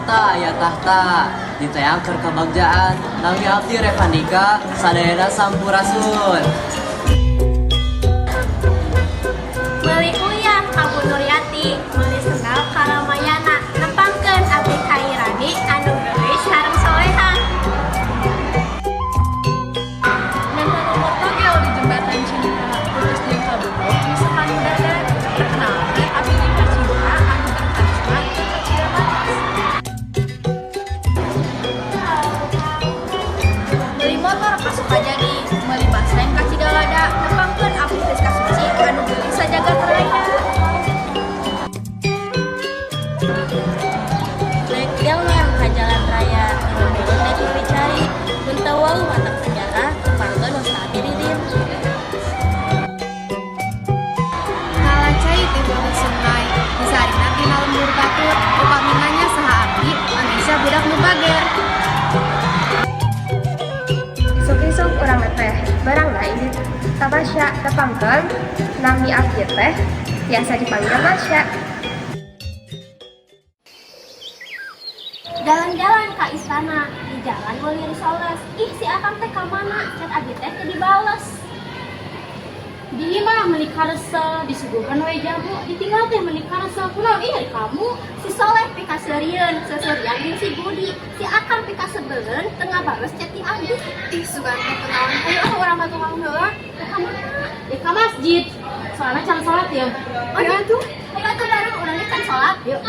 tahta ya tahta ditayang ke kebagjaan nami abdi Revandika sadayana sampurasun. Meuli uyah Abu Nuryati meuli sendal karamayana nepangkeun abdi kairani anu geulis sareng soleha. Memang umur togel di jembatan Cinta terus jeung kabubuh misalkan dadan perkenalkan abdi Cinta anu berkarisma kecil batas. Beli motor kasuka jadi meuli basreng ka Cigalada nepangkeun abdi Rizka Suci anu geulis sajagat raya. Leuk yang ka jalan raya anu deureun dek meuli cari mun teu wau matak sejarah panggeun nostalgia didin. Kalacai tiba ke sungai, disarina tina lembur batur, upaminanya saha abdi, manusia budak nu bager. Isuk-isuk urang teh barang lain tabasya tepangkeun nami abdi teh biasa dipanggil Masya. Jalan-jalan ka istana di jalan meuli Risoles. Ih si akang teh ka mana? Chat abdi teh teu dibales. Di mah meuli karesa disuguhan we jamu ditinggal teh meuli karesa kunaon ieu dari kamu. Si Soleh pika seurieun, seseurian jeung si Budi. Si akang pika sebeuleun teu ngabales chat ti abdi. Ih, sugan teh kenaon aya urang mah tukang heula. Ka mana? Di ka masjid. Soalnya can salat ya. Oh, ya tuh. Ayo atuh bareng urang ge can salat. Yuk.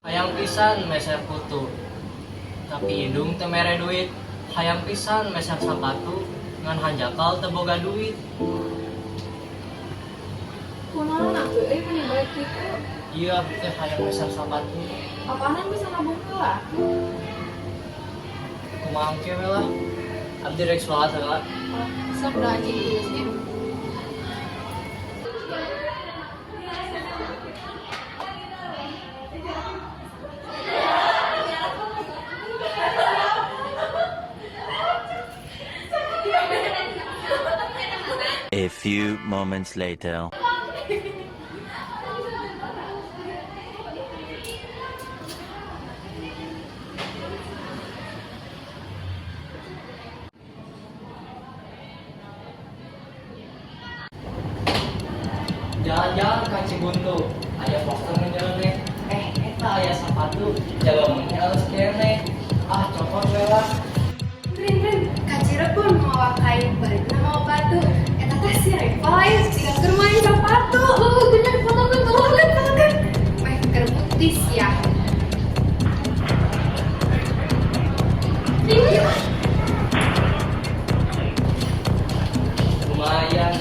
Hayang pisan meser putu tapi hidung teu mere duit. Hayang pisan meser sapatu ngan hanjakal teu boga duit. Kunaon atuh euy meni bae kitu. Ieu abdi teh hayang meser sapatu. Apaanan bisa nabung heula? Kumaha engke we lah. Abdi rek salat heula. Sok da anjing geus ge. A few moments later. Jalan-jalan ka Cibuntu, aya poster ngejeleneh. Eta aya sapatu, jaga mungkin alus kene. Ah, cokot we lah. Rin, ka Cirebon mau wakai bareuna mau batu. Eta teh si Reva aya tinggal keur main sepatu. Bener fotokeun fotokeun. Meh keur mutis ya. Lumayan.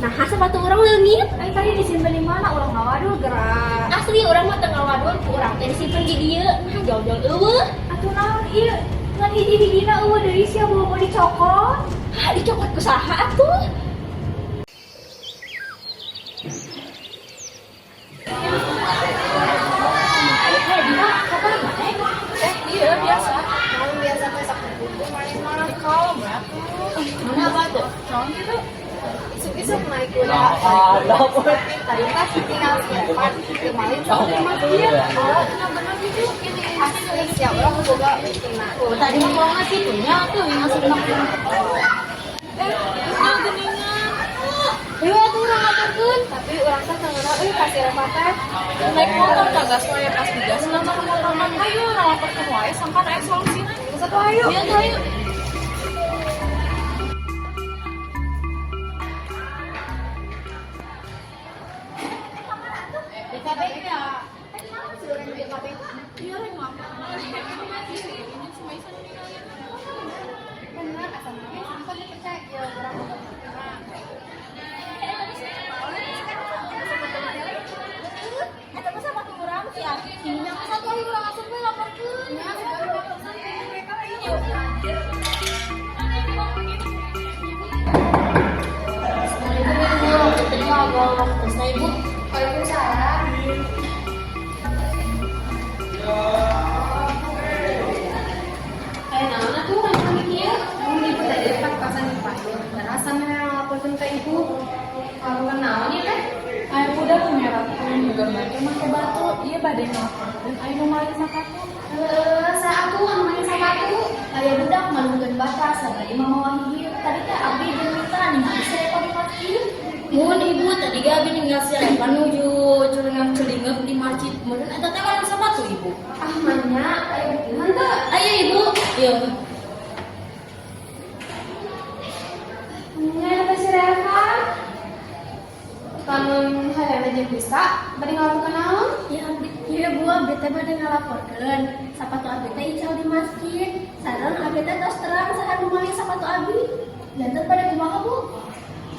Nah, sepatu urang leungit. Tadi disimpen di mana? Ulang ngawadul gerak. Asli urang mah teu ngawadul ku urang teh disimpen di dieu. Nah, jauh-jauh eueuh. Atuh naon ieu? Ngan hiji-hijina eueuh deui sia bawa dicokot. Ah, dicopot ku saha atuh? Iya biasa. Kalau biasa teh sak kumpul manis malah kalem ya. Mana apa tuh? Naon gitu? Isuk-isuk naik kuda. Tadi pas tinggal sepat kemarin sampai masjid. Oh, benar gitu. Ini asli siap orang boga tina. Oh, tadi mau ngasih punya tuh yang ngasih makan. Yang geningan. Iya tuh orang ngaturkeun, tapi orang teh tengena kasih Reva teh. Naik motor kagak soalnya pas digas nama motor man ayo orang lapor ke wae sampan aya solusina. Satu ayo. Iya tuh ayo. Bener, asal namanya sampai percaya orang ada yang ngelaporin ayo nomor sepatu. Saya aku ngomongin sama aku. Kayak budak menunggu batas sebagai mama wahyu. Tadi teh abdi jeung mitra ningali saya kok masjid. Mun ibu tadi gak abdi ninggal si Reva nuju celingap di masjid. Meureun eta teh orang sepatu ibu. Ah manya kayak buktian teh. Ayo ibu. Ieu. Nya eta si Reva. Kamu hayang jeung bisa bari ngalakukan naon? Ya abdi, iya bu, abdi teh bade ngalaporkeun sapatu abdi teh ical di masjid. Sareng abdi teh tos terang saha nu maling sapatu abdi. Janten pada kumaha bu?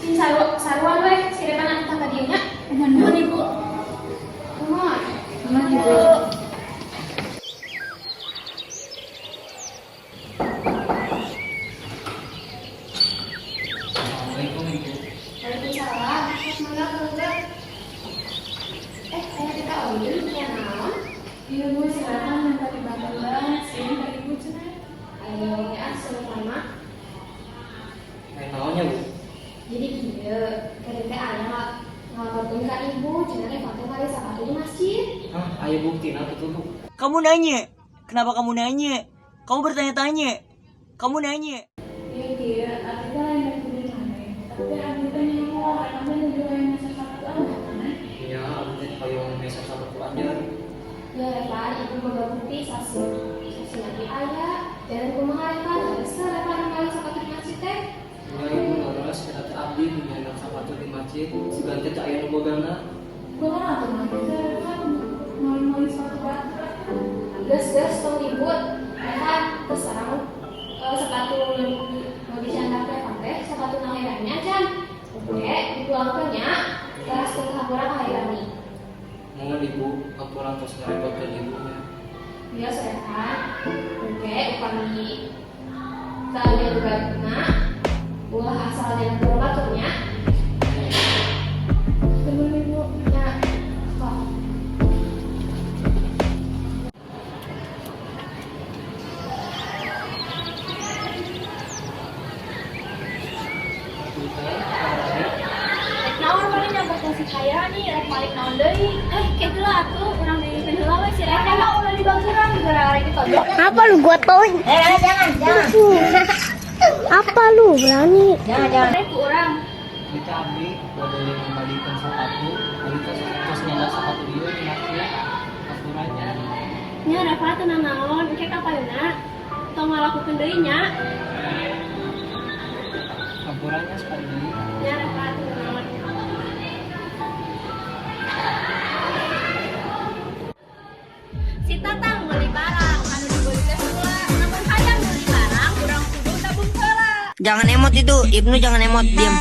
Sing saruan we, si Reva nanti tangga dieu nya. Nuhun ibu. Kumaha? Nuhun ibu. Assalamualaikum ibu. Waalaikumsalam. Mangga keluar. Aya kita omongin nya naon? Iya bu, silakan minta dibantuan. Sini dari ibu cenah. Ayo ya sama. Main naonnya bu? Jadi kieu, kada teh aya ngalaporkeun ka ibu, cenah teh foto kali sapatu di masjid. Ah, ayo bukti betul bu. Kamu nanya? Kenapa kamu nanya? Kamu bertanya-tanya? Kamu nanya? Iya dia, abdi teh lain dari kudu mana. Tapi abdi teh nyawa, abdi nuju yang sepatu anak mana. Iya, aku teh payung meser sapatu ajar. Ya Reva, ibu boga bukti sasi lagi aya. Dan kumaha Reva, terus Reva ninggalin sapatu di masjid teh. Ya ibu ngaras kita teh abdi punya sapatu di masjid. Seganti teh aya nu bogana. Gua kan atuh mah teh kan maling-maling sepatu batu. Gas tong ribut. Reva terserang sepatu nu disandak teh teh sepatu nangiranya can. Oke, dipulangkeunnya teras ke hampura ka Hairani. Mohon ibu, apuran tos ngerepotkeun ibunya. Dia sehat. Oke, upami kalian beratna ulah asal yang baturnya. Temen ibu. Ya, kok. Naon paling nyamper si kaya nih, rek balik naon deui. Kitu lah atuh urang di heula we si Reva mah ulah dibaguran gara-gara gitu. Apa lu gua tauin? Jangan. Apa lu berani? Rek urang. Kita abdi badai mengembalikan sepatu. Jadi tos nyandak sepatu dia di masjid. Aturannya. Nya Reva tenang naon, engke kapayeuna tong ngalakukeun deui nya. Aturannya sekali. Nya Reva tenang naon. Si Tatang meuli barang anu dibeli teh heula. Namun hayang meuli barang urang kudu tabung heula. Jangan emot itu, Ibnu jangan emot, diam.